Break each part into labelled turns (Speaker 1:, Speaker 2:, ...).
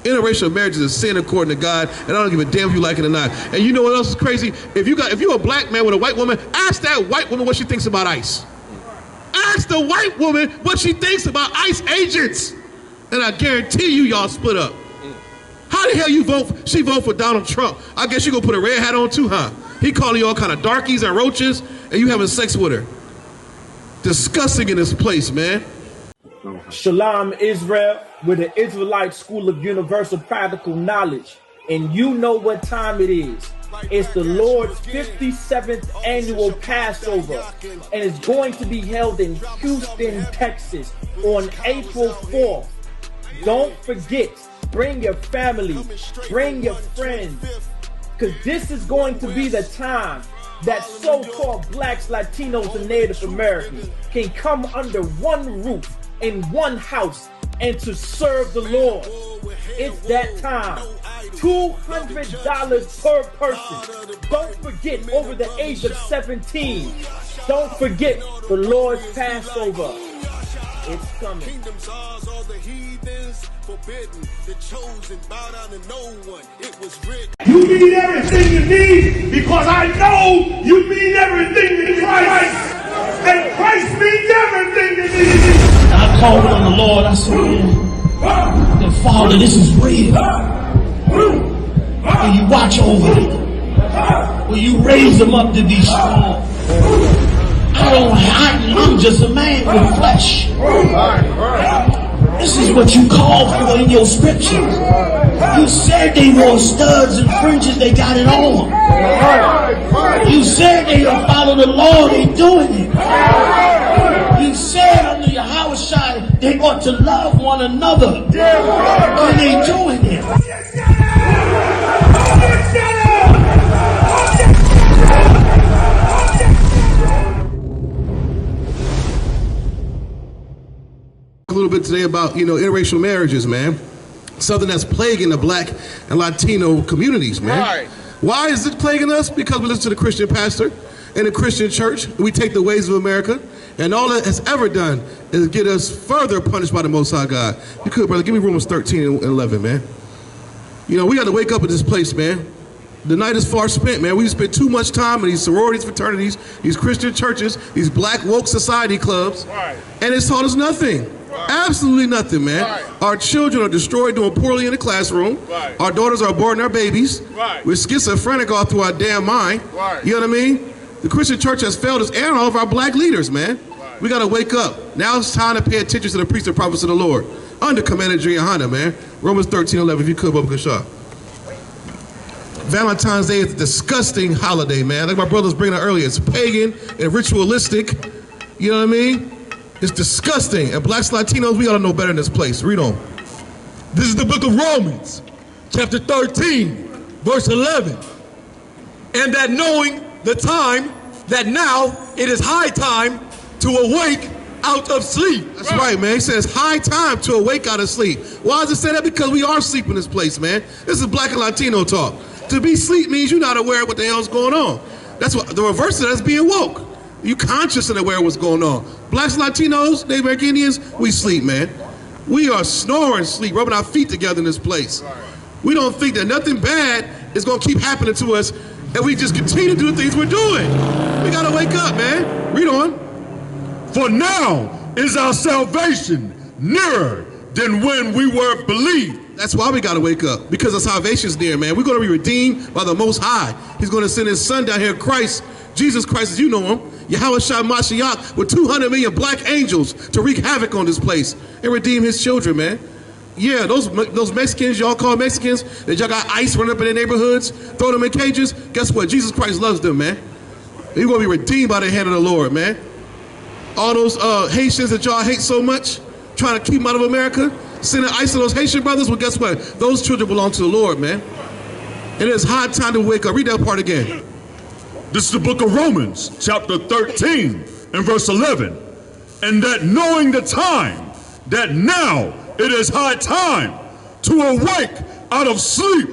Speaker 1: Interracial marriage is a sin according to God, and I don't give a damn if you like it or not. And you know what else is crazy? If you're a black man with a white woman, ask that white woman what she thinks about ICE. Ask the white woman what she thinks about ICE agents. And I guarantee you y'all split up. How the hell she vote for Donald Trump? I guess you gonna put a red hat on too, huh? He calling you all kind of darkies and roaches, and you having sex with her. Disgusting in this place, man.
Speaker 2: Shalom, Israel, with the Israelite School of Universal Practical Knowledge. And you know what time it is. It's the Lord's 57th annual Passover. And it's going to be held in Houston, Texas on April 4th. Don't forget, bring your family, bring your friends. Because this is going to be the time that so-called blacks, Latinos, and Native Americans can come under one roof in one house and to serve the Lord. It's that time. $200 per person. Don't forget, over the age of 17. Don't forget the Lord's Passover. It's coming.
Speaker 3: Kingdoms ours, all the heathens forbidden. The chosen bow down to no one. It was written.
Speaker 4: You mean everything to me because I know you mean everything to Christ. And Christ means everything to me.
Speaker 5: I called on the Lord. I said, that Father, this is real. Will you watch over them? Will you raise them up to be strong? I'm just a man with flesh. This is what you called for in your scriptures. You said they wore studs and fringes, they got it on. You said they don't follow the law, they doing it. You said under YAHANNA they ought to love one another, and they doing it.
Speaker 1: A little bit today about, interracial marriages, man. Something that's plaguing the black and Latino communities, man. Right. Why is it plaguing us? Because we listen to the Christian pastor in the Christian church. We take the ways of America, and all it has ever done is get us further punished by the Most High God. You could, brother, give me Romans 13 and 11, man. We got to wake up at this place, man. The night is far spent, man. We spend too much time in these sororities, fraternities, these Christian churches, these black woke society clubs, right, and it's taught us nothing. Right. Absolutely nothing, man. Right. Our children are destroyed, doing poorly in the classroom. Right. Our daughters are aborting our babies. Right. We're schizophrenic all through our damn mind. Right. You know what I mean? The Christian church has failed us and all of our black leaders, man. Right. We got to wake up. Now it's time to pay attention to the priests and prophets of the Lord. Under Commander YAHANNA, man. Romans 13:11, if you could, Bubba Kashah. Valentine's Day is a disgusting holiday, man. Like my brother was bringing up earlier, it's pagan and ritualistic. You know what I mean? It's disgusting. And blacks, Latinos, we ought to know better in this place. Read on.
Speaker 6: This is the book of Romans, chapter 13, verse 11. And that knowing the time, that now it is high time to awake out of sleep.
Speaker 1: That's right, man. He says high time to awake out of sleep. Why does it say that? Because we are asleep in this place, man. This is black and Latino talk. To be asleep means you're not aware of what the hell's going on. That's what the reverse of that is being woke. You conscious and aware of what's going on. Blacks, Latinos, Native American Indians, we sleep, man. We are snoring sleep, rubbing our feet together in this place. We don't think that nothing bad is going to keep happening to us and we just continue to do the things we're doing. We got to wake up, man. Read on.
Speaker 4: For now is our salvation nearer than when we were believed.
Speaker 1: That's why we got to wake up, because our salvation is near, man. We're going to be redeemed by the Most High. He's going to send his son down here, Christ, Jesus Christ, as you know him, YAHANNA with 200 million black angels to wreak havoc on this place and redeem his children, man. Yeah, those Mexicans y'all call Mexicans, that y'all got ICE running up in their neighborhoods, throw them in cages. Guess what? Jesus Christ loves them, man. They're going to be redeemed by the hand of the Lord, man. All those Haitians that y'all hate so much, trying to keep them out of America, sending ICE to those Haitian brothers, well, guess what? Those children belong to the Lord, man. And it's high time to wake up. Read that part again.
Speaker 4: This is the book of Romans, chapter 13 and verse 11. And that knowing the time, that now it is high time to awake out of sleep.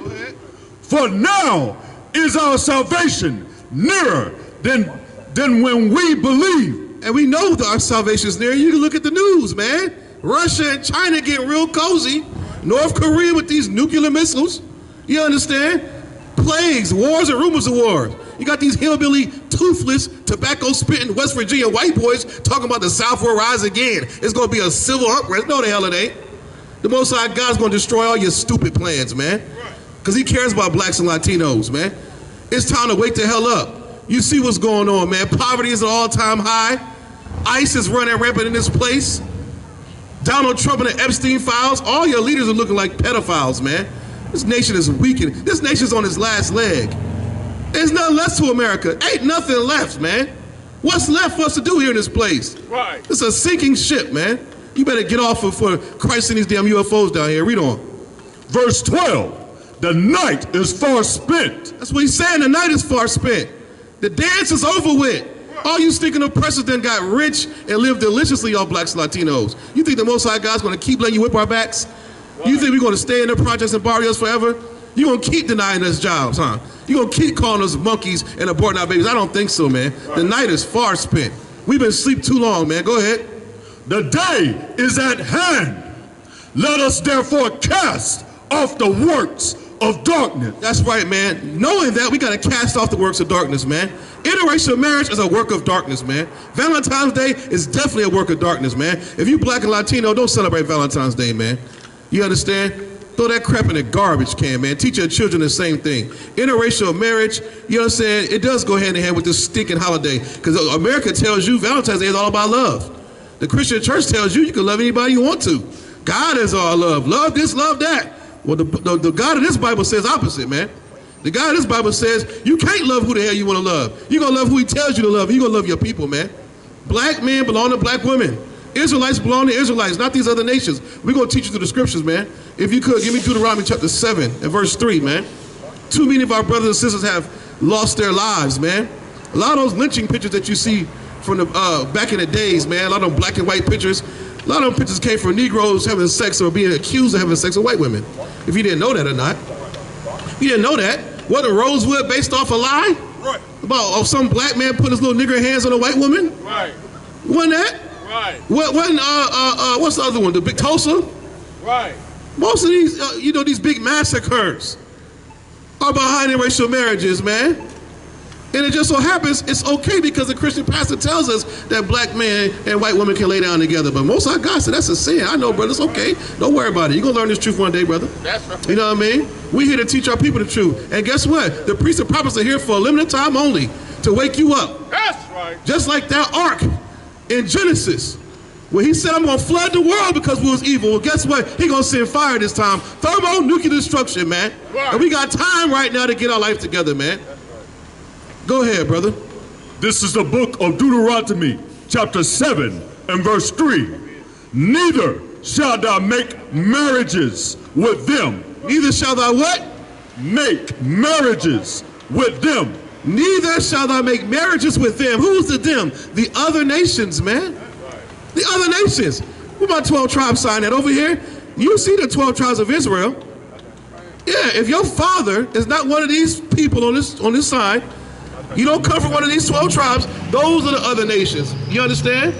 Speaker 4: For now is our salvation nearer than when we believe.
Speaker 1: And we know that our salvation is near. You can look at the news, man. Russia and China getting real cozy. North Korea with these nuclear missiles. You understand? Plagues, wars, and rumors of wars. You got these hillbilly, toothless, tobacco-spitting West Virginia white boys talking about the South will rise again. It's going to be a civil unrest. No, the hell it ain't. The Most High God's going to destroy all your stupid plans, man. Because he cares about blacks and Latinos, man. It's time to wake the hell up. You see what's going on, man. Poverty is at an all-time high. ICE is running rampant in this place. Donald Trump and the Epstein files. All your leaders are looking like pedophiles, man. This nation is weakening. This nation's on its last leg. There's nothing left to America. Ain't nothing left, man. What's left for us to do here in this place? Right. It's a sinking ship, man. You better get off for Christ and these damn UFOs down here. Read on.
Speaker 4: Verse 12. The night is far spent.
Speaker 1: That's what he's saying. The night is far spent. The dance is over with. All you stinking oppressors then got rich and lived deliciously, y'all blacks and Latinos. You think the Most High God's going to keep letting you whip our backs? You think we're going to stay in the projects and barrios forever? You're going to keep denying us jobs, huh? You're going to keep calling us monkeys and aborting our babies? I don't think so, man. The night is far spent. We've been asleep too long, man. Go ahead.
Speaker 4: The day is at hand. Let us therefore cast off the works of darkness.
Speaker 1: That's right, man. Knowing that, we got to cast off the works of darkness, man. Interracial marriage is a work of darkness, man. Valentine's Day is definitely a work of darkness, man. If you black and Latino, don't celebrate Valentine's Day, man. You understand? Throw that crap in the garbage can, man. Teach your children the same thing. Interracial marriage, you know what I'm saying? It does go hand in hand with this stinking holiday. Because America tells you Valentine's Day is all about love. The Christian church tells you you can love anybody you want to. God is all love. Love this, love that. Well, the God of this Bible says opposite, man. The God of this Bible says you can't love who the hell you want to love. You're going to love who he tells you to love. You're going to love your people, man. Black men belong to black women. Israelites belong to Israelites, not these other nations. We're going to teach you through the scriptures, man. If you could, give me Deuteronomy chapter 7 and verse 3, man. Too many of our brothers and sisters have lost their lives, man. A lot of those lynching pictures that you see from the back in the days, man, a lot of them black and white pictures, a lot of them pictures came from Negroes having sex or being accused of having sex with white women. If you didn't know that or not. You didn't know that. Wasn't Rosewood based off a lie? Right. About some black man put his little nigger hands on a white woman? Right. Wasn't that? Right. Wasn't what's the other one? The big Tulsa? Right. Most of these, these big massacres are behind interracial marriages, man. And it just so happens it's okay because the Christian pastor tells us that black men and white women can lay down together. But most of our guys say that's a sin. I know, brother. It's okay. Don't worry about it. You're going to learn this truth one day, brother. That's right. You know what I mean? We're here to teach our people the truth. And guess what? The priests and prophets are here for a limited time only to wake you up. That's right. Just like that ark in Genesis, where he said, I'm going to flood the world because we was evil. Well, guess what? He going to send fire this time. Thermonuclear destruction, man. Right. And we got time right now to get our life together, man. Go ahead, brother.
Speaker 4: This is the book of Deuteronomy, chapter 7 and verse 3. Neither shall thou make marriages with them.
Speaker 1: Neither shall thou what?
Speaker 4: Make marriages with them.
Speaker 1: Neither shall thou make marriages with them. Who's the them? The other nations, man. The other nations. What about 12 tribes sign that over here? You see the 12 tribes of Israel. Yeah, if your father is not one of these people on this side, you don't come from one of these 12 tribes, those are the other nations. You understand?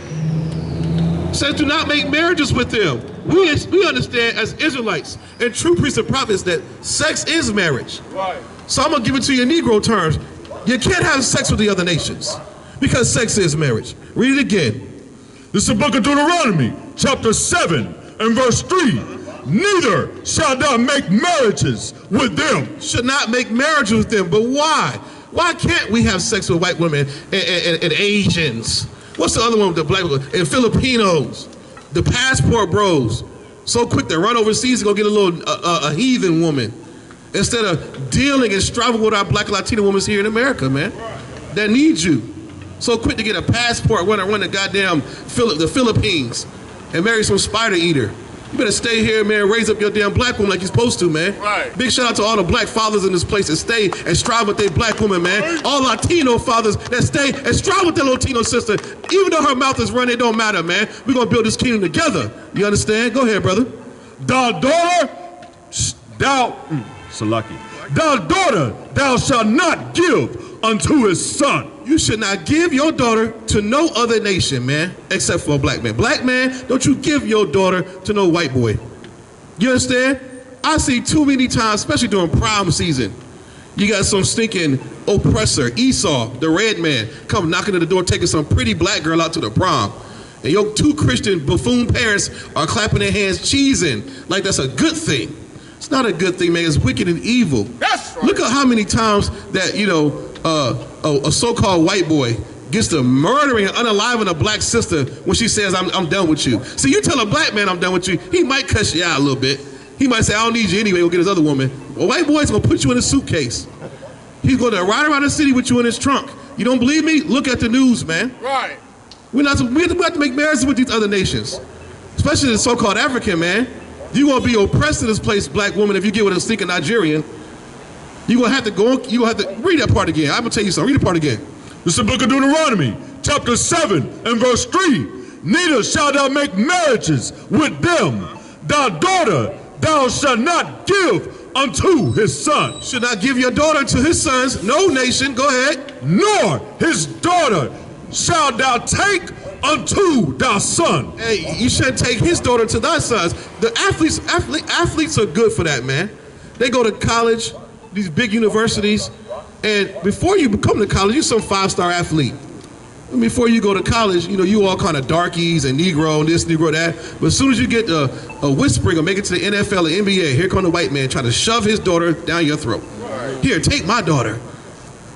Speaker 1: It says do not make marriages with them. We understand as Israelites and true priests and prophets that sex is marriage. Right. So I'm going to give it to you in Negro terms. You can't have sex with the other nations because sex is marriage. Read it again.
Speaker 4: This is the book of Deuteronomy, chapter 7 and verse 3. Neither shall thou make marriages with them.
Speaker 1: Should not make marriages with them. But why? Why can't we have sex with white women and Asians? What's the other one with the black people? And Filipinos, the passport bros, so quick to run overseas to go get a little a heathen woman instead of dealing and striving with our black Latino women here in America, man, that need you. So quick to get a passport, run the goddamn the Philippines and marry some spider eater. You better stay here, man, raise up your damn black woman like you're supposed to, man. Right. Big shout out to all the black fathers in this place that stay and strive with their black woman, man. All Latino fathers that stay and strive with their Latino sister. Even though her mouth is running, it don't matter, man. We're going to build this kingdom together. You understand? Go ahead, brother.
Speaker 4: Thou daughter, thou shalt not give unto his son.
Speaker 1: You should not give your daughter to no other nation, man, except for a black man. Black man, don't you give your daughter to no white boy. You understand? I see too many times, especially during prom season, you got some stinking oppressor, Esau, the red man, come knocking at the door, taking some pretty black girl out to the prom. And your two Christian buffoon parents are clapping their hands, cheesing like that's a good thing. It's not a good thing, man. It's wicked and evil. That's right. Look at how many times that, you know, a so-called white boy gets to murdering and unaliving a black sister when she says, I'm done with you. So you tell a black man I'm done with you, he might cuss you out a little bit. He might say, I don't need you anyway, go get his other woman. A white boy's gonna put you in a suitcase. He's gonna ride around the city with you in his trunk. You don't believe me? Look at the news, man. Right. We have to make marriages with these other nations, especially the so-called African, man. You're gonna be oppressed in this place, black woman, if you get with a stinking Nigerian. You're gonna have to go, you have to read that part again. I'm gonna tell you something, read the part again.
Speaker 4: This is the book of Deuteronomy, chapter 7 and verse 3. Neither shalt thou make marriages with them. Thy daughter thou shalt not give unto his son.
Speaker 1: Should not give your daughter to his sons, no nation, go ahead.
Speaker 4: Nor his daughter shalt thou take unto thy son.
Speaker 1: Hey, you shouldn't take his daughter to thy sons. The athletes are good for that, man. They go to college, these big universities, and before you come to college, you're some 5-star athlete. And before you go to college, you know, you all kind of darkies and Negro and this, Negro that. But as soon as you get a whispering or make it to the NFL or NBA, here come the white man trying to shove his daughter down your throat. Right. Here, take my daughter.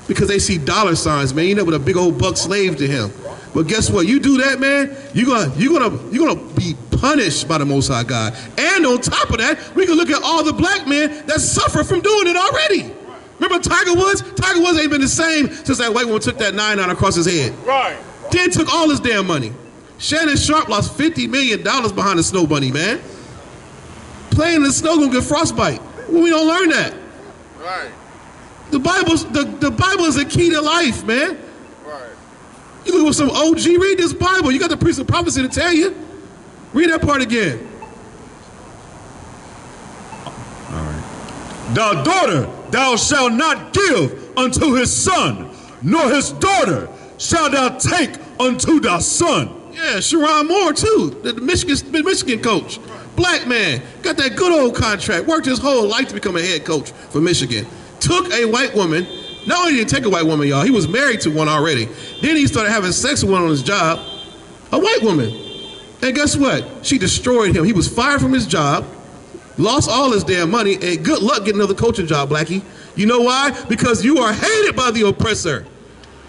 Speaker 1: Because they see dollar signs, man. You end up with a big old buck slave to him. But guess what? You do that, man, you're gonna be punished by the Most High God. And on top of that, we can look at all the black men that suffer from doing it already. Remember Tiger Woods? Tiger Woods ain't been the same since that white woman took that 9 out across his head. Right. Then took all his damn money. Shannon Sharp lost $50 million behind the Snow Bunny, man. Playing in the snow gonna get frostbite. Well, we don't learn that. Right. The Bible is the key to life, man. Right. You look with some OG, read this Bible. You got the priest of prophecy to tell you. Read that part again.
Speaker 4: All right. Thy daughter thou shalt not give unto his son, nor his daughter shalt thou take unto thy son.
Speaker 1: Yeah, Sharon Moore too, the Michigan coach. Black man, got that good old contract, worked his whole life to become a head coach for Michigan. Took a white woman, not only did he take a white woman, y'all, he was married to one already. Then he started having sex with one on his job, a white woman. And guess what? She destroyed him. He was fired from his job, lost all his damn money, and good luck getting another coaching job, Blackie. You know why? Because you are hated by the oppressor.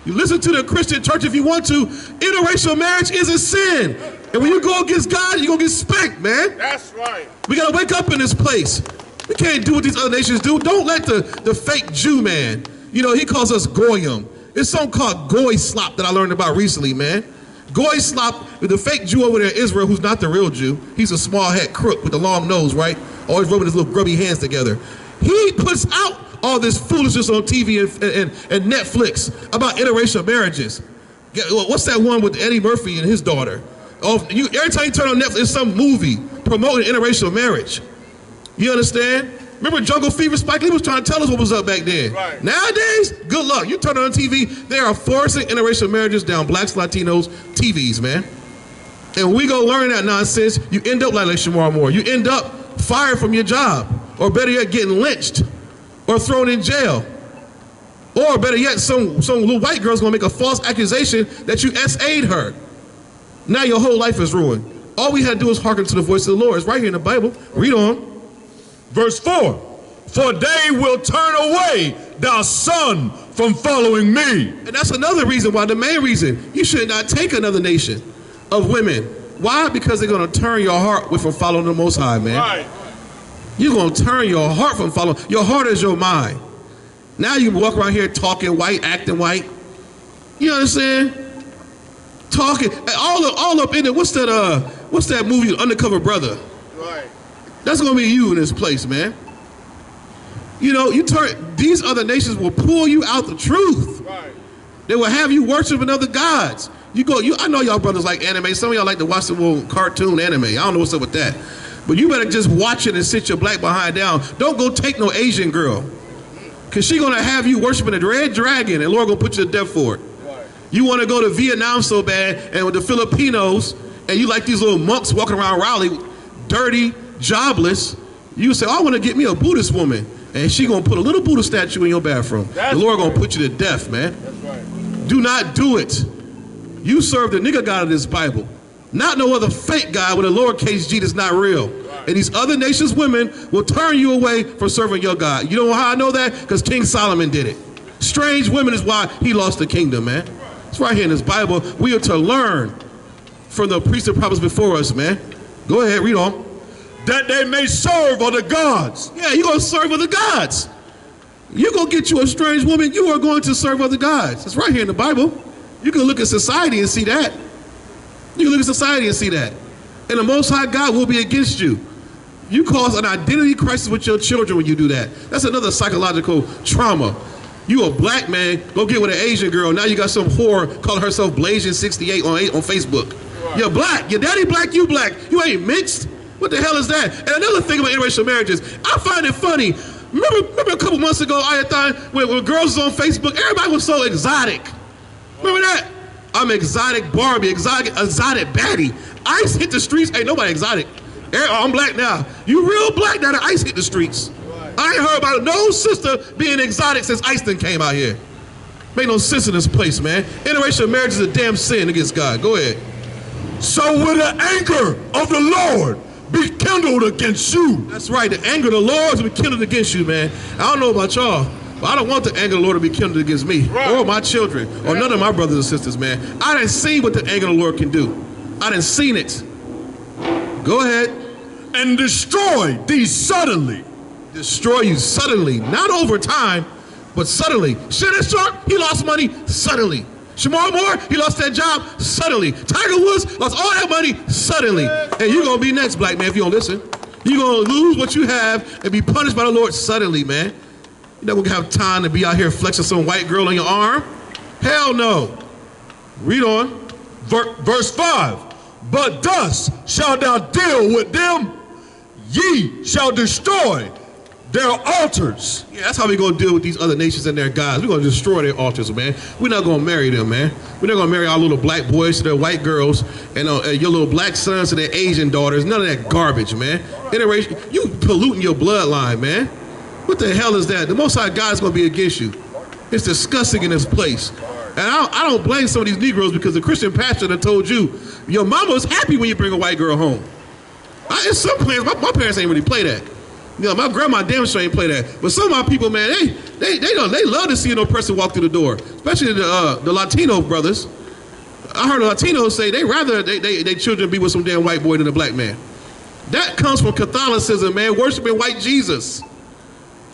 Speaker 1: You listen to the Christian church if you want to. Interracial marriage is a sin. And when you go against God, you're going to get spanked, man. That's right. We got to wake up in this place. We can't do what these other nations do. Don't let the fake Jew, man, you know, he calls us Goyim. It's something called Goy slop that I learned about recently, man. Goy slop, the fake Jew over there in Israel who's not the real Jew. He's a small head crook with a long nose, right? Always rubbing his little grubby hands together. He puts out all this foolishness on TV and Netflix about interracial marriages. What's that one with Eddie Murphy and his daughter? Oh, every time you turn on Netflix, it's some movie promoting interracial marriage. You understand? Remember Jungle Fever? Spike Lee was trying to tell us what was up back then. Right. Nowadays, good luck. You turn on TV, they are forcing interracial marriages down blacks, Latinos, TVs, man. And we go learn that nonsense, you end up like Shamar Moore. You end up fired from your job, or better yet, getting lynched, or thrown in jail. Or better yet, some little white girl's gonna make a false accusation that you SA'd her. Now your whole life is ruined. All we had to do is hearken to the voice of the Lord. It's right here in the Bible. Read on.
Speaker 4: Verse 4, for they will turn away thy son from following me.
Speaker 1: And that's another reason why, the main reason, you should not take another nation of women. Why? Because they're going to turn your heart from following the Most High, man. Right. You're going to turn your heart from following. Your heart is your mind. Now you walk around here talking white, acting white. You understand? Talking, all up in it. What's that movie, Undercover Brother? Right. That's gonna be you in this place, man. You know, these other nations will pull you out the truth. Right. They will have you worshiping other gods. I know y'all brothers like anime. Some of y'all like to watch the little cartoon anime. I don't know what's up with that. But you better just watch it and sit your black behind down. Don't go take no Asian girl. Cause she gonna have you worshiping a red dragon and Lord gonna put you to death for it. Right. You wanna go to Vietnam so bad and with the Filipinos and you like these little monks walking around Raleigh, dirty, jobless, You say, I want to get me a Buddhist woman, and she going to put a little Buddha statue in your bathroom. The Lord going to put you to death, man. That's right. Do not do it. You serve the nigga God of this Bible, not no other fake God with a lowercase g that's not real. Right. And these other nations' women will turn you away from serving your God. You know how I know that? Because King Solomon did it. Strange women is why he lost the kingdom, man. It's right here in this Bible. We are to learn from the priests and prophets before us, man. Go ahead, read on.
Speaker 4: That they may serve other gods.
Speaker 1: Yeah, you're going to serve other gods. You're going to get you a strange woman, you are going to serve other gods. It's right here in the Bible. You can look at society and see that. You can look at society and see that. And the Most High God will be against you. You cause an identity crisis with your children when you do that. That's another psychological trauma. You a black man, go get with an Asian girl. Now you got some whore calling herself Blasian68 on Facebook. Right. You're black. Your daddy black, you black. You ain't mixed. What the hell is that? And another thing about interracial marriages, I find it funny. Remember a couple months ago, when girls was on Facebook, everybody was so exotic. Remember that? I'm exotic Barbie, exotic baddie. ICE hit the streets. Ain't nobody exotic. I'm black now. You real black now that ICE hit the streets. I ain't heard about no sister being exotic since ICE done came out here. Make no sense in this place, man. Interracial marriage is a damn sin against God. Go ahead.
Speaker 4: So will the anger of the Lord be kindled against you.
Speaker 1: That's right. The anger of the Lord will be kindled against you, man. I don't know about y'all, but I don't want the anger of the Lord to be kindled against me or my children or none of my brothers and sisters, man. I done seen what the anger of the Lord can do. I done seen it. Go ahead.
Speaker 4: And destroy thee suddenly.
Speaker 1: Destroy you suddenly. Not over time, but suddenly. Shannon Sharp, he lost money suddenly. Shamar Moore, he lost that job suddenly. Tiger Woods lost all that money suddenly. And you're going to be next, black man, if you don't listen. You're going to lose what you have and be punished by the Lord suddenly, man. You're not going to have time to be out here flexing some white girl on your arm. Hell no. Read on.
Speaker 4: Verse 5. But thus shalt thou deal with them. Ye shall destroy their altars.
Speaker 1: Yeah, that's how we're going to deal with these other nations and their gods. We're going to destroy their altars, man. We're not going to marry them, man. We're not going to marry our little black boys to their white girls and your little black sons to their Asian daughters. None of that garbage, man. Interracial, you polluting your bloodline, man. What the hell is that? The Most High God is going to be against you. It's disgusting in this place. And I don't blame some of these Negroes because the Christian pastor that told you, your mama is happy when you bring a white girl home. In some plans, my parents ain't really play that. You know, my grandma damn sure ain't play that. But some of my people, man, they love to see no person walk through the door, especially the Latino brothers. I heard the Latinos say they rather they children be with some damn white boy than a black man. That comes from Catholicism, man, worshiping white Jesus.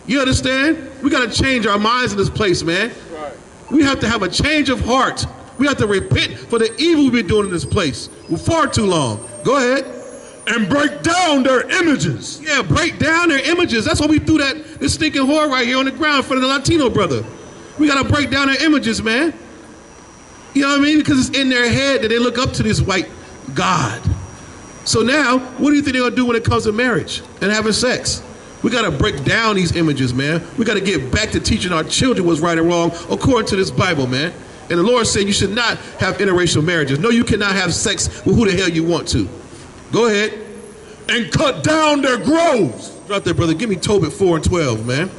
Speaker 1: You understand? We got to change our minds in this place, man. Right. We have to have a change of heart. We have to repent for the evil we've been doing in this place for far too long. Go ahead.
Speaker 4: And break down their images.
Speaker 1: Yeah, break down their images. That's why we threw this stinking whore right here on the ground in front of the Latino brother. We got to break down their images, man. You know what I mean? Because it's in their head that they look up to this white God. So now, what do you think they're going to do when it comes to marriage and having sex? We got to break down these images, man. We got to get back to teaching our children what's right and wrong according to this Bible, man. And the Lord said you should not have interracial marriages. No, you cannot have sex with who the hell you want to. Go ahead.
Speaker 4: And cut down their groves.
Speaker 1: Right there, brother. Give me Tobit 4:12, man.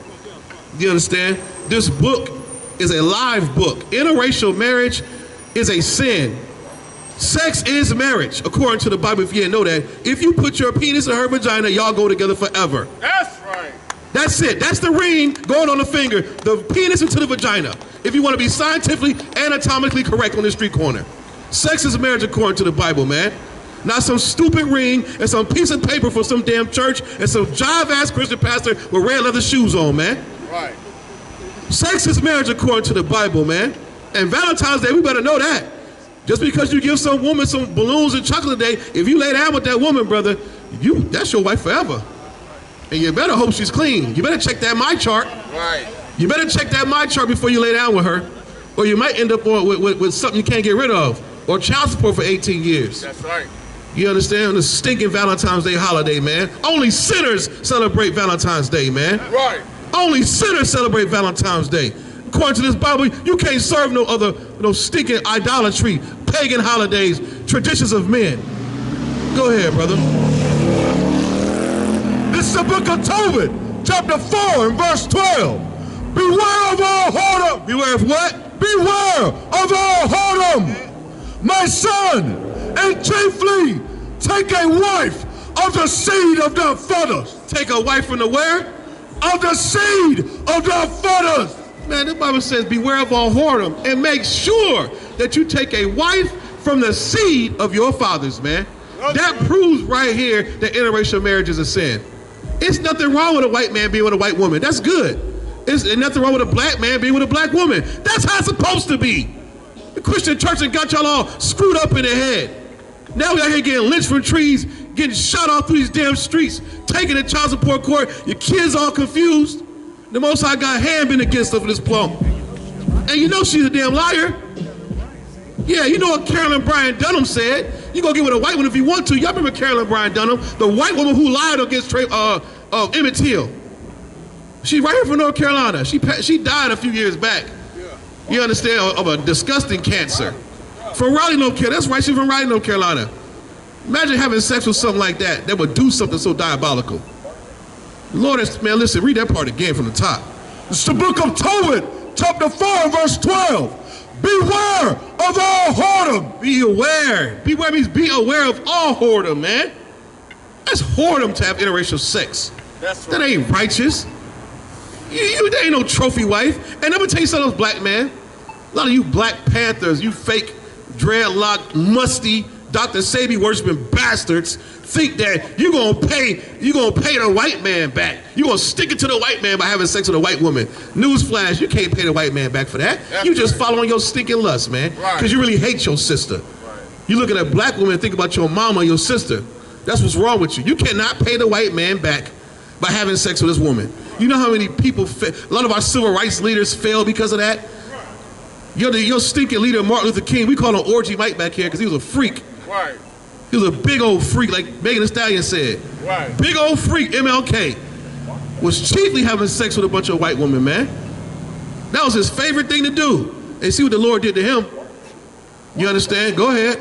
Speaker 1: You understand? This book is a live book. Interracial marriage is a sin. Sex is marriage, according to the Bible, if you didn't know that. If you put your penis in her vagina, y'all go together forever.
Speaker 3: That's right.
Speaker 1: That's it. That's the ring going on the finger. The penis into the vagina. If you want to be scientifically, anatomically correct on the street corner. Sex is marriage according to the Bible, man. Not some stupid ring and some piece of paper for some damn church and some jive-ass Christian pastor with red leather shoes on, man.
Speaker 3: Right.
Speaker 1: Sex is marriage according to the Bible, man. And Valentine's Day, we better know that. Just because you give some woman some balloons and chocolate today, if you lay down with that woman, brother, that's your wife forever. And you better hope she's clean. You better check that My Chart.
Speaker 3: Right.
Speaker 1: You better check that My Chart before you lay down with her. Or you might end up with something you can't get rid of. Or child support for 18 years.
Speaker 3: That's right.
Speaker 1: You understand? The stinking Valentine's Day holiday, man. Only sinners celebrate Valentine's Day, man.
Speaker 3: Right.
Speaker 1: Only sinners celebrate Valentine's Day. According to this Bible, you can't serve no stinking idolatry, pagan holidays, traditions of men. Go ahead, brother.
Speaker 4: The It's the book of Tobit, chapter 4 and verse 12. Beware of all whoredom.
Speaker 1: Beware of what?
Speaker 4: Beware of all whoredom, my son, and chiefly take a wife of the seed of thy fathers.
Speaker 1: Take a wife from the where?
Speaker 4: Of the seed of thy fathers.
Speaker 1: Man, the Bible says beware of all whoredom, and make sure that you take a wife from the seed of your fathers, man. That proves right here that interracial marriage is a sin. It's nothing wrong with a white man being with a white woman. That's good. It's nothing wrong with a black man being with a black woman. That's how it's supposed to be. The Christian church has got y'all all screwed up in the head. Now we out here getting lynched from trees, getting shot off through these damn streets, taking to child support court, your kids all confused. The Most High got hand been against her for this plump. And you know she's a damn liar. Yeah, you know what Carolyn Bryan Dunham said. You gonna get with a white one if you want to. Y'all remember Carolyn Bryan Dunham, the white woman who lied against Emmett Till. She right here from North Carolina. She died a few years back. You understand, of a disgusting cancer. From Raleigh, North Carolina. That's right, she's from Raleigh, North Carolina. Imagine having sex with something like that would do something so diabolical. Lord, man, listen, read that part again from the top.
Speaker 4: It's the book of Tobit, chapter 4, verse 12. Beware of all whoredom.
Speaker 1: Be aware. Beware means be aware of all whoredom, man. That's whoredom to have interracial sex. That's right. That ain't righteous. That ain't no trophy wife. And let me tell you something else, black man. A lot of you Black Panthers, you fake dreadlock, musty, Dr. Sabi worshiping bastards think that you're gonna pay the white man back. You're gonna stick it to the white man by having sex with a white woman. Newsflash, you can't pay the white man back for that. You just following your stinking lust, man. Because you really hate your sister. You look at a black woman and think about your mama and your sister. That's what's wrong with you. You cannot pay the white man back by having sex with this woman. You know how many people, a lot of our civil rights leaders fail because of that? Your stinking leader, Martin Luther King, we call him Orgy Mike back here because he was a freak.
Speaker 7: Right.
Speaker 1: He was a big old freak, like Megan Thee Stallion said.
Speaker 7: Right.
Speaker 1: Big old freak, MLK, was chiefly having sex with a bunch of white women, man. That was his favorite thing to do. And see what the Lord did to him. You understand? Go ahead.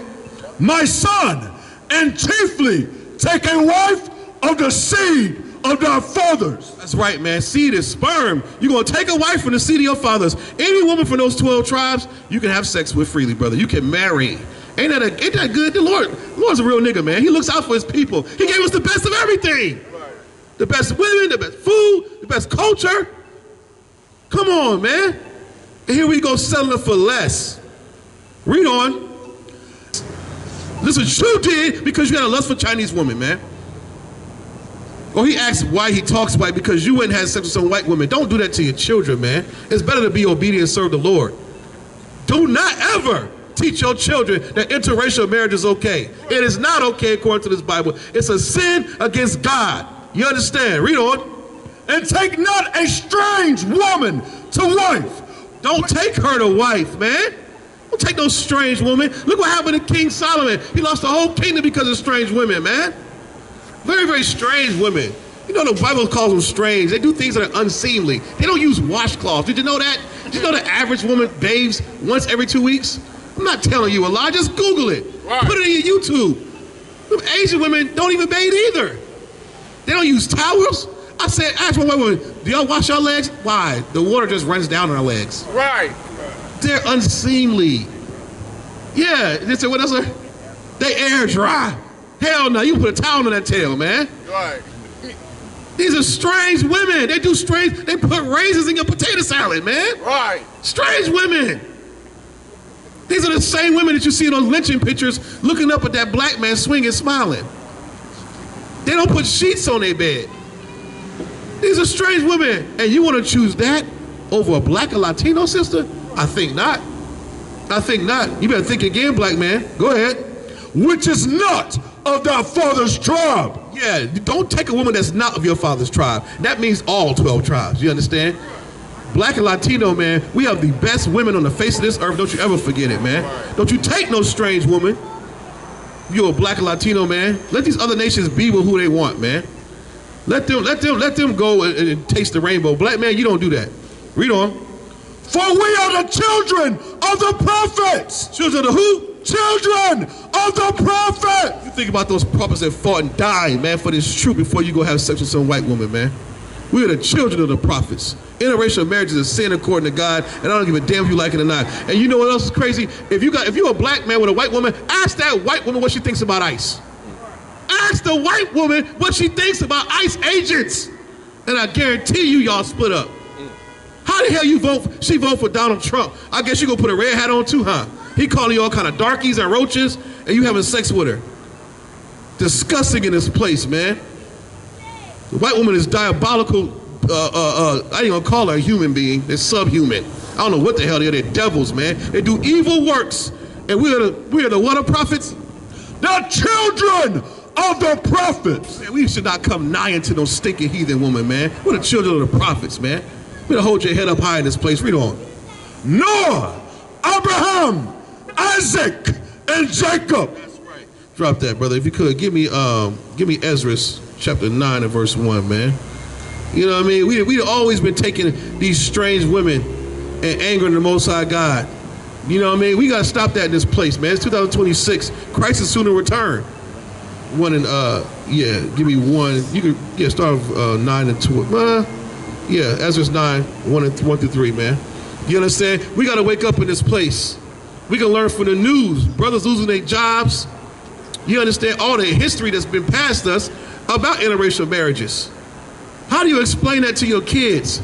Speaker 4: My son, and chiefly take a wife of the seed of thy fathers.
Speaker 1: That's right, man. Seed is sperm. You're going to take a wife from the seed of your fathers. Any woman from those 12 tribes, you can have sex with freely, brother. You can marry. Ain't that good? The Lord's a real nigga, man. He looks out for his people. He gave us the best of everything. Right. The best women, the best food, the best culture. Come on, man. And here we go settling for less. Read on. This is what you did because you had a lust for Chinese women, man. Or he asks why he talks white because you went and had sex with some white women. Don't do that to your children, man. It's better to be obedient and serve the Lord. Do not ever teach your children that interracial marriage is okay. It is not okay according to this Bible. It's a sin against God. You understand? Read on.
Speaker 4: And take not a strange woman to wife.
Speaker 1: Don't take her to wife, man. Don't take no strange woman. Look what happened to King Solomon. He lost the whole kingdom because of strange women, man. Very, very strange women. You know the Bible calls them strange. They do things that are unseemly. They don't use washcloths. Did you know that? Did you know the average woman bathes once every 2 weeks? I'm not telling you a lie. Just Google it. Right. Put it in your YouTube. Them Asian women don't even bathe either. They don't use towels. I said, ask my white woman, do y'all wash your legs? Why? The water just runs down on our legs.
Speaker 7: Right.
Speaker 1: They're unseemly. Yeah. They said, what else? They air dry. Hell no. You put a towel on that tail, man.
Speaker 7: Right.
Speaker 1: These are strange women. They do strange. They put raisins in your potato salad, man.
Speaker 7: Right.
Speaker 1: Strange women. These are the same women that you see in those lynching pictures looking up at that black man swinging, smiling. They don't put sheets on their bed. These are strange women. And you want to choose that over a black or Latino sister? I think not. I think not. You better think again, black man. Go ahead.
Speaker 4: Which is not of thy father's tribe.
Speaker 1: Yeah, don't take a woman that's not of your father's tribe. That means all 12 tribes. You understand? Black and Latino, man, we have the best women on the face of this earth. Don't you ever forget it, man. Don't you take no strange woman. You're a black and Latino, man. Let these other nations be with who they want, man. Let them go and taste the rainbow. Black man, you don't do that. Read on.
Speaker 4: For we are the children of the prophets.
Speaker 1: Children of who?
Speaker 4: children of the prophet.
Speaker 1: You think about those prophets that fought and died, man, for this truth before you go have sex with some white woman, man. We are the children of the prophets. Interracial marriage is a sin according to God, and I don't give a damn if you like it or not. And you know what else is crazy? If you're a black man with a white woman, ask that white woman what she thinks about ICE. Ask the white woman what she thinks about ICE agents. And I guarantee you, y'all split up. How the hell she vote for Donald Trump? I guess you gonna put a red hat on too, huh? He calling you all kind of darkies and roaches, and you having sex with her. Disgusting in this place, man. The white woman is diabolical. I ain't gonna call her a human being. They're subhuman. I don't know what the hell they are. They're devils, man. They do evil works. And we are the what of prophets?
Speaker 4: The children of the prophets.
Speaker 1: Man, we should not come nigh into those stinking heathen woman, man. We're the children of the prophets, man. We gotta hold your head up high in this place. Read on.
Speaker 4: Noah, Abraham, Isaac, and Jacob.
Speaker 1: That's right. Drop that, brother. If you could, give me Ezra chapter 9 and verse 1, man. You know what I mean? We've always been taking these strange women and angering the Most High God. You know what I mean? We got to stop that in this place, man. It's 2026. Christ is soon to return. One and, give me one. You can, start with 9 and 2. Ezra's 9, 1 through 3, man. You understand? We got to wake up in this place. We can learn from the news. Brothers losing their jobs. You understand all the history that's been passed us about interracial marriages. How do you explain that to your kids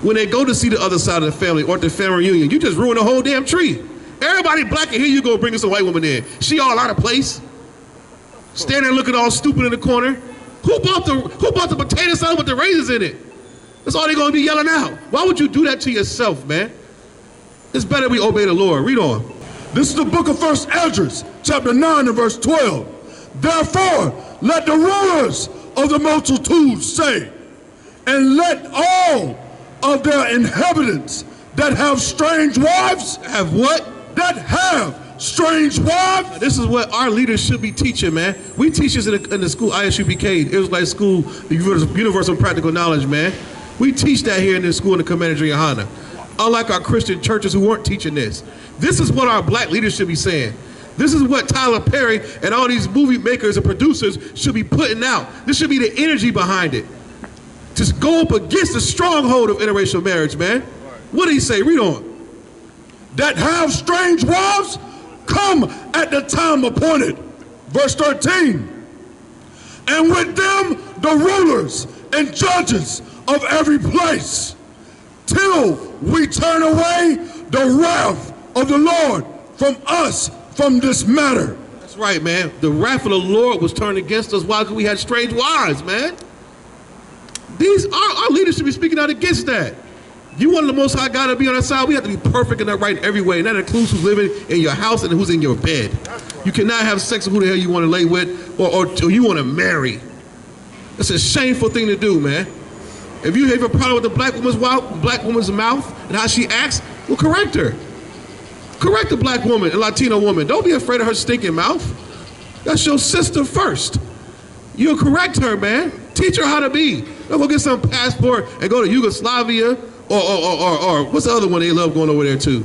Speaker 1: when they go to see the other side of the family or at the family reunion? You just ruin the whole damn tree. Everybody black, and here you go bringing some white woman in. She all out of place. Standing there looking all stupid in the corner. Who bought the potato salad with the raisins in it? That's all they're gonna be yelling out. Why would you do that to yourself, man? It's better we obey the Lord. Read on.
Speaker 4: This is the book of 1 Esdras, chapter 9 and verse 12. Therefore, let the rulers of the multitude say, and let all of their inhabitants that have strange wives
Speaker 1: have what?
Speaker 4: That have strange wives.
Speaker 1: This is what our leaders should be teaching, man. We teach this in the school, I.S.U.P.K, Israelite school, the universal practical knowledge, man. We teach that here in this school in the commentary YAHANNA. Unlike our Christian churches who weren't teaching this. This is what our black leaders should be saying. This is what Tyler Perry and all these movie makers and producers should be putting out. This should be the energy behind it. Just go up against the stronghold of interracial marriage, man. What did he say? Read on.
Speaker 4: That have strange wives come at the time appointed. Verse 13. And with them the rulers and judges of every place, till we turn away the wrath of the Lord from us from this matter.
Speaker 1: That's right, man. The wrath of the Lord was turned against us while we had strange wives, man. Our leaders should be speaking out against that. You want the Most High God to be on our side, we have to be perfect and upright in every way. And that includes who's living in your house and who's in your bed. You cannot have sex with who the hell you want to lay with or you want to marry. That's a shameful thing to do, man. If you have a problem with the black woman's mouth and how she acts, well, correct her. Correct the black woman and Latino woman. Don't be afraid of her stinking mouth. That's your sister first. You'll correct her, man. Teach her how to be. Don't go get some passport and go to Yugoslavia or what's the other one they love going over there to?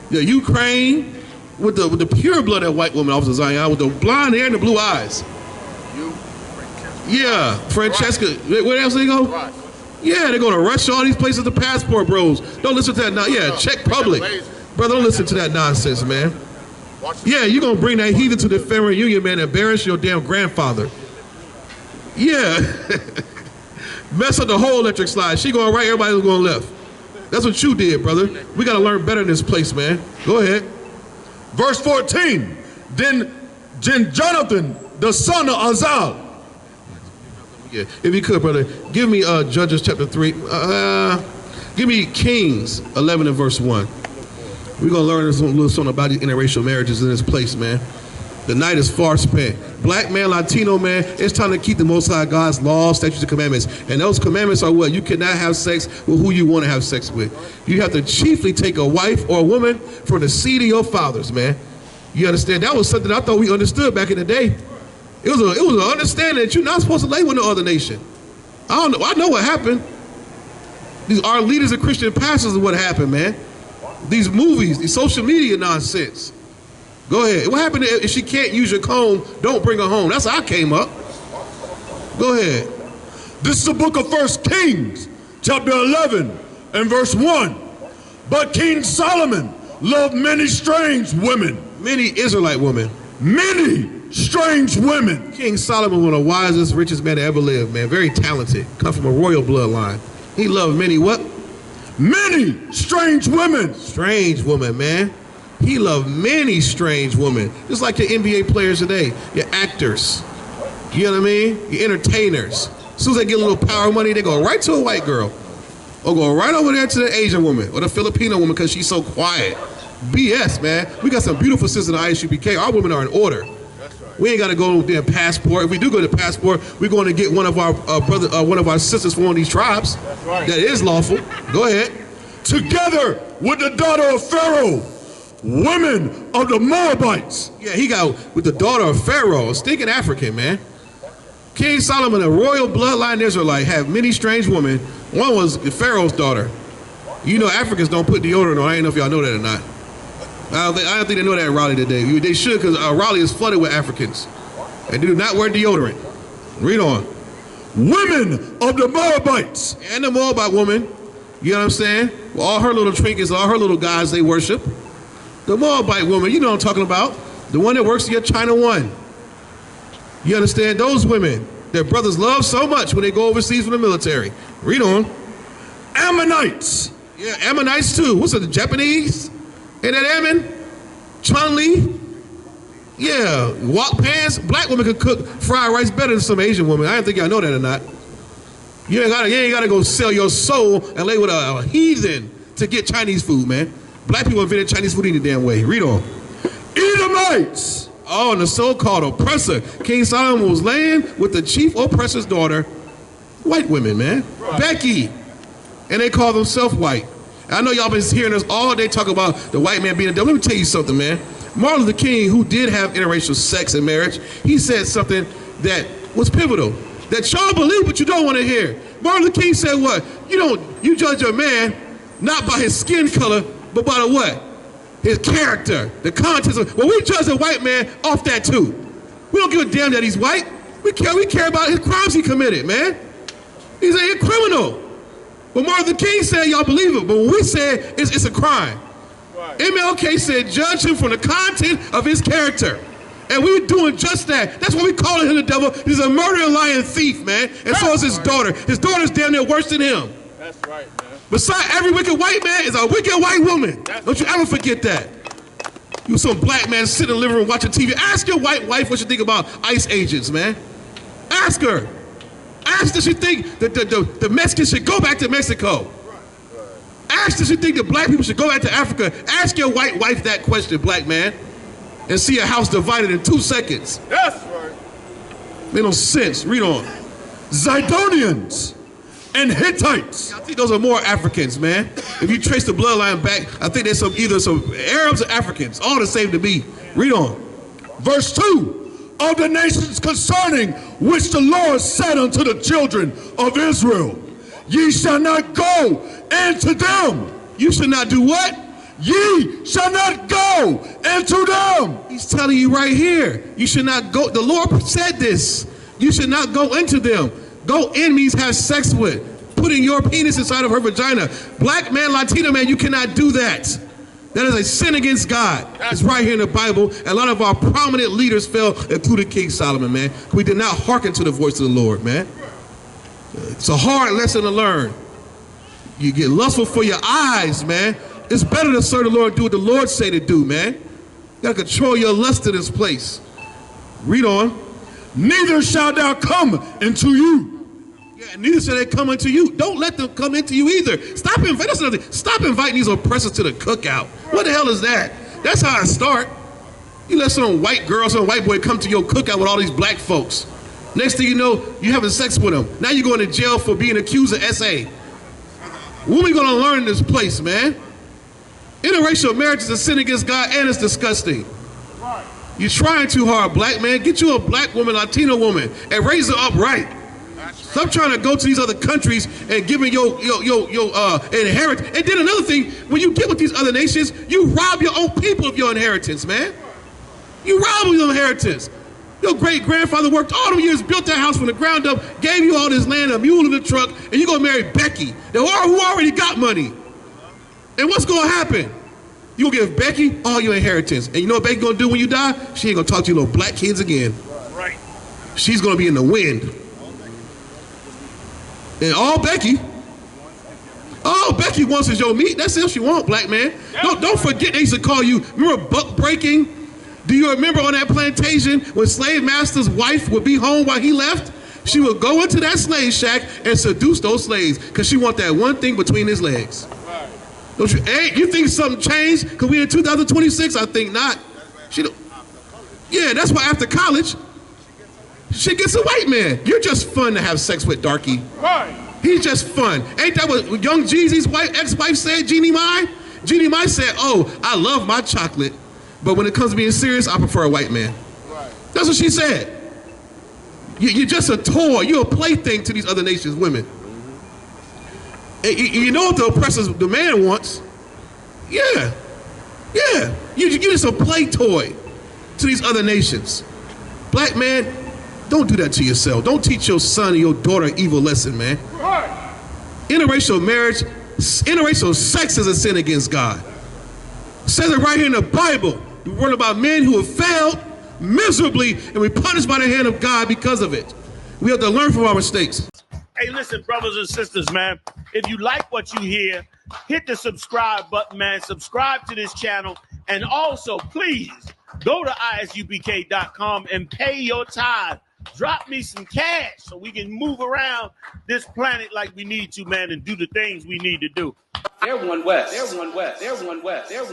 Speaker 1: Yeah, Ukraine with the pure blood of white woman, Officer Zion, with the blonde hair and the blue eyes. Yeah, Francesca. Where else they go? Yeah, they're going to rush all these places to passport bros. Don't listen to that now. Yeah, Czech Republic. Brother, don't listen to that nonsense, man. Yeah, you're going to bring that heathen to the family reunion, man, and embarrass your damn grandfather. Yeah. Mess up the whole electric slide. She going right, everybody's going left. That's what you did, brother. We got to learn better in this place, man. Go ahead.
Speaker 4: Verse 14. Then Jonathan, the son of Azal.
Speaker 1: Yeah, if you could, brother, give me Judges chapter 3. Give me Kings 11 and verse 1. We're going to learn a little something about these interracial marriages in this place, man. The night is far spent. Black man, Latino man, it's time to keep the Most High God's laws, statutes, and commandments. And those commandments are what? You cannot have sex with who you want to have sex with. You have to chiefly take a wife or a woman from the seed of your fathers, man. You understand? That was something I thought we understood back in the day. It was an understanding that you're not supposed to lay with no other nation. I know what happened. Our leaders and Christian pastors is what happened, man. These movies, these social media nonsense. Go ahead. What happened if she can't use your comb? Don't bring her home. That's how I came up. Go ahead.
Speaker 4: This is the book of 1 Kings, chapter 11, and verse 1. But King Solomon loved many strange women.
Speaker 1: Many Israelite women.
Speaker 4: Many strange women.
Speaker 1: King Solomon was the wisest, richest man to ever live, man. Very talented. Come from a royal bloodline. He loved many what?
Speaker 4: Many strange women.
Speaker 1: Strange women, man. He loved many strange women. Just like your NBA players today. Your actors. You know what I mean? Your entertainers. As soon as they get a little power money, they go right to a white girl. Or go right over there to the Asian woman or the Filipino woman because she's so quiet. BS, man. We got some beautiful sisters in I.S.U.P.K. Our women are in order. We ain't got to go to their passport. If we do go to passport, we're going to get one of our one of our sisters from one of these tribes. That's right. That is lawful. Go ahead.
Speaker 4: Together with the daughter of Pharaoh, women of the Moabites.
Speaker 1: Yeah, he got with the daughter of Pharaoh, a stinking African, man. King Solomon, a royal bloodline Israelite, had many strange women. One was Pharaoh's daughter. You know Africans don't put deodorant on. I don't know if y'all know that or not. I don't think they know that in Raleigh today. They should, because Raleigh is flooded with Africans. And they do not wear deodorant. Read on.
Speaker 4: Women of the Moabites.
Speaker 1: And the Moabite woman, you know what I'm saying? With all her little trinkets, all her little gods they worship. The Moabite woman, you know what I'm talking about. The one that works in your China One. You understand? Those women, their brothers love so much when they go overseas for the military. Read on.
Speaker 4: Ammonites.
Speaker 1: Yeah, Ammonites too. What's it, the Japanese? Ain't that Ammon? Chun-Li? Yeah, walk pants. Black women can cook fried rice better than some Asian women. I don't think y'all know that or not. You ain't gotta go sell your soul and lay with a heathen to get Chinese food, man. Black people invented Chinese food any damn way. Read on.
Speaker 4: Edomites.
Speaker 1: Oh, and the so-called oppressor. King Solomon was laying with the chief oppressor's daughter. White women, man. Right. Becky. And they call themselves white. I know y'all been hearing us all day talk about the white man being a devil. Let me tell you something, man. Martin Luther King, who did have interracial sex and marriage, he said something that was pivotal, that y'all believe but you don't want to hear. Martin Luther King said what? You judge a man not by his skin color, but by the what? His character, the contents of, well, we judge a white man off that too. We don't give a damn that he's white. We care about his crimes he committed, man. He's a criminal. But Martin Luther King said y'all believe it, but when we said it's a crime. Right. MLK said judge him from the content of his character. And we were doing just that. That's why we call him the devil. He's a murdering, lying thief, man. And so is his daughter. His daughter's damn near worse than him.
Speaker 7: That's right, man.
Speaker 1: Beside every wicked white man is a wicked white woman. Don't you ever forget that. You some black man sitting in the living room watching TV. Ask your white wife what you think about ICE agents, man. Ask her. Ask does she think that the Mexicans should go back to Mexico. Ask does she think that black people should go back to Africa. Ask your white wife that question, black man. And see a house divided in 2 seconds.
Speaker 7: That's right.
Speaker 1: Made no sense. Read on.
Speaker 4: Zidonians and Hittites.
Speaker 1: I think those are more Africans, man. If you trace the bloodline back, I think there's either some Arabs or Africans. All the same to me. Read on.
Speaker 4: Verse 2. Of the nations concerning which the Lord said unto the children of Israel, ye shall not go into them.
Speaker 1: You should not do what?
Speaker 4: Ye shall not go into them.
Speaker 1: He's telling you right here. You should not go. The Lord said this. You should not go into them. Go in means have sex with. Putting your penis inside of her vagina. Black man, Latino man, you cannot do that. That is a sin against God. It's right here in the Bible. And a lot of our prominent leaders fell, including King Solomon, man. We did not hearken to the voice of the Lord, man. It's a hard lesson to learn. You get lustful for your eyes, man. It's better to serve the Lord and do what the Lord say to do, man. You gotta control your lust in this place. Read on.
Speaker 4: Neither shall thou come into you.
Speaker 1: Yeah, neither shall they come into you. Don't let them come into you either. Stop inviting these oppressors to the cookout. What the hell is that? That's how I start. You let some white girl, some white boy come to your cookout with all these black folks. Next thing you know, you having sex with them. Now you're going to jail for being accused of SA. When are we going to learn in this place, man? Interracial marriage is a sin against God and it's disgusting. You're trying too hard, black man. Get you a black woman, Latino woman, and raise her up right. Stop trying to go to these other countries and giving your inheritance. And then another thing, when you get with these other nations, you rob your own people of your inheritance, man. You robbed your inheritance. Your great-grandfather worked all them years, built that house from the ground up, gave you all this land, a mule in the truck, and you're going to marry Becky, who already got money. And what's going to happen? You'll give Becky all your inheritance. And you know what Becky's going to do when you die? She ain't going to talk to you little black kids again.
Speaker 3: Right.
Speaker 1: She's going to be in the wind. And all Becky wants is your meat. That's all she wants, black man. Don't forget they used to call you, remember buck breaking? Do you remember on that plantation when slave master's wife would be home while he left? She would go into that slave shack and seduce those slaves because she want that one thing between his legs. Right. Don't you? Hey, you think something changed because we in 2026? I think not. Yeah, that's why after college, she gets a white man. You're just fun to have sex with, darky. Right. He's just fun. Ain't that what young Jeezy's ex-wife said, Jeannie Mai? Jeannie Mai said, oh, I love my chocolate, but when it comes to being serious, I prefer a white man. Right. That's what she said. You're just a toy. You're a plaything to these other nations' women. And you know what the oppressors, the man wants? Yeah. Yeah. You're just a play toy to these other nations. Black man, don't do that to yourself. Don't teach your son or your daughter an evil lesson, man. Right. Interracial marriage, interracial sex is a sin against God. It says it right here in the Bible. We learn about men who have failed miserably and we're punished by the hand of God because of it. We have to learn from our mistakes.
Speaker 7: Hey, listen, brothers and sisters, man. If you like what you hear, hit the subscribe button, man. Subscribe to this channel. And also, please, go to ISUPK.com and pay your tithe. Drop me some cash so we can move around this planet like we need to, man, and do the things we need to do.
Speaker 8: They're one West. They're one West. They're one West. They're one